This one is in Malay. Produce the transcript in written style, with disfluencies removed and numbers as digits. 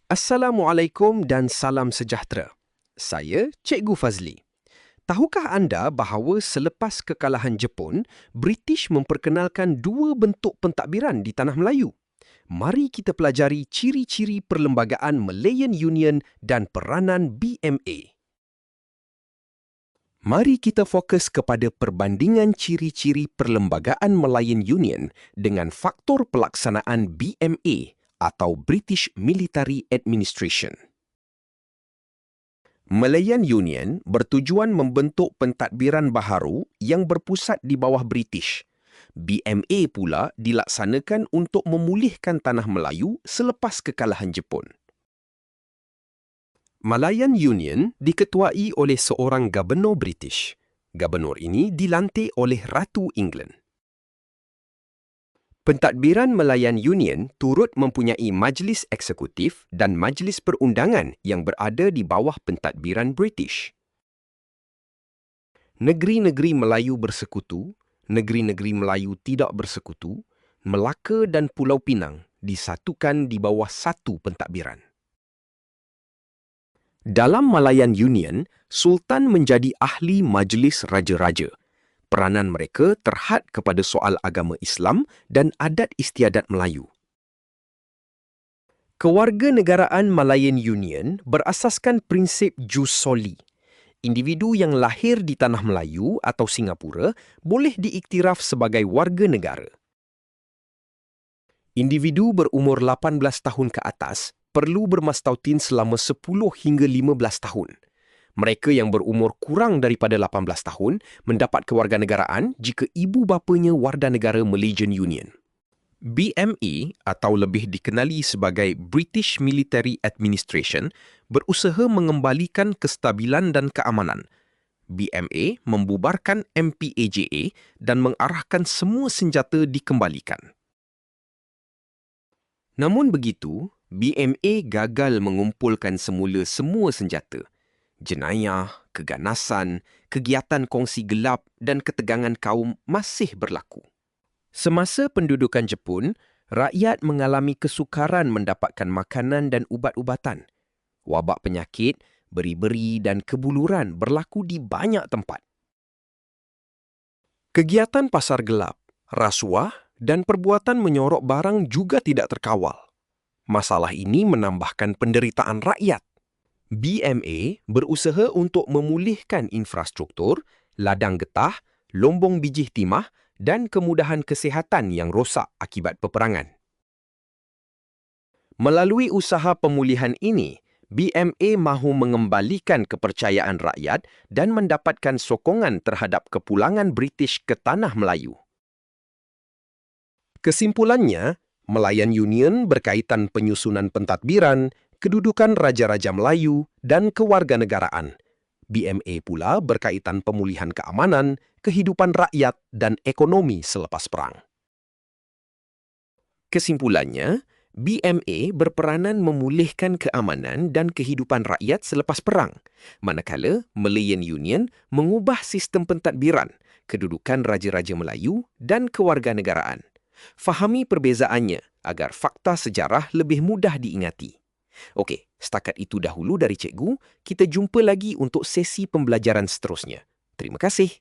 Assalamualaikum dan salam sejahtera. Saya Cikgu Fazli. Tahukah anda bahawa selepas kekalahan Jepun, British memperkenalkan dua bentuk pentadbiran di Tanah Melayu? Mari kita pelajari ciri-ciri Perlembagaan Malayan Union dan peranan BMA. Mari kita fokus kepada perbandingan ciri-ciri Perlembagaan Malayan Union dengan faktor pelaksanaan BMA atau British Military Administration. Malayan Union bertujuan membentuk pentadbiran baharu yang berpusat di bawah British. BMA pula dilaksanakan untuk memulihkan Tanah Melayu selepas kekalahan Jepun. Malayan Union diketuai oleh seorang Gubernur British. Gubernur ini dilantik oleh Ratu England. Pentadbiran Malayan Union turut mempunyai majlis eksekutif dan majlis perundangan yang berada di bawah pentadbiran British. Negeri-negeri Melayu bersekutu, negeri-negeri Melayu tidak bersekutu, Melaka dan Pulau Pinang disatukan di bawah satu pentadbiran. Dalam Malayan Union, Sultan menjadi ahli majlis raja-raja. Peranan mereka terhad kepada soal agama Islam dan adat istiadat Melayu. Kewarganegaraan Malayan Union berasaskan prinsip jus soli. Individu yang lahir di Tanah Melayu atau Singapura boleh diiktiraf sebagai warga negara. Individu berumur 18 tahun ke atas perlu bermastautin selama 10 hingga 15 tahun. Mereka yang berumur kurang daripada 18 tahun mendapat kewarganegaraan jika ibu bapanya warganegara Malaysian Union. BMA atau lebih dikenali sebagai British Military Administration berusaha mengembalikan kestabilan dan keamanan. BMA membubarkan MPAJA dan mengarahkan semua senjata dikembalikan. Namun begitu, BMA gagal mengumpulkan semula semua senjata. Jenayah, keganasan, kegiatan kongsi gelap dan ketegangan kaum masih berlaku. Semasa pendudukan Jepun, rakyat mengalami kesukaran mendapatkan makanan dan ubat-ubatan. Wabak penyakit, beri-beri dan kebuluran berlaku di banyak tempat. Kegiatan pasar gelap, rasuah dan perbuatan menyorok barang juga tidak terkawal. Masalah ini menambahkan penderitaan rakyat. BMA berusaha untuk memulihkan infrastruktur, ladang getah, lombong biji timah dan kemudahan kesihatan yang rosak akibat peperangan. Melalui usaha pemulihan ini, BMA mahu mengembalikan kepercayaan rakyat dan mendapatkan sokongan terhadap kepulangan British ke Tanah Melayu. Kesimpulannya, Malayan Union berkaitan penyusunan pentadbiran, kedudukan Raja-Raja Melayu dan kewarganegaraan. BMA pula berkaitan pemulihan keamanan, kehidupan rakyat dan ekonomi selepas perang. Kesimpulannya, BMA berperanan memulihkan keamanan dan kehidupan rakyat selepas perang, manakala Malayan Union mengubah sistem pentadbiran, kedudukan Raja-Raja Melayu dan kewarganegaraan. Fahami perbezaannya agar fakta sejarah lebih mudah diingati. Okey, setakat itu dahulu dari cikgu. Kita jumpa lagi untuk sesi pembelajaran seterusnya. Terima kasih.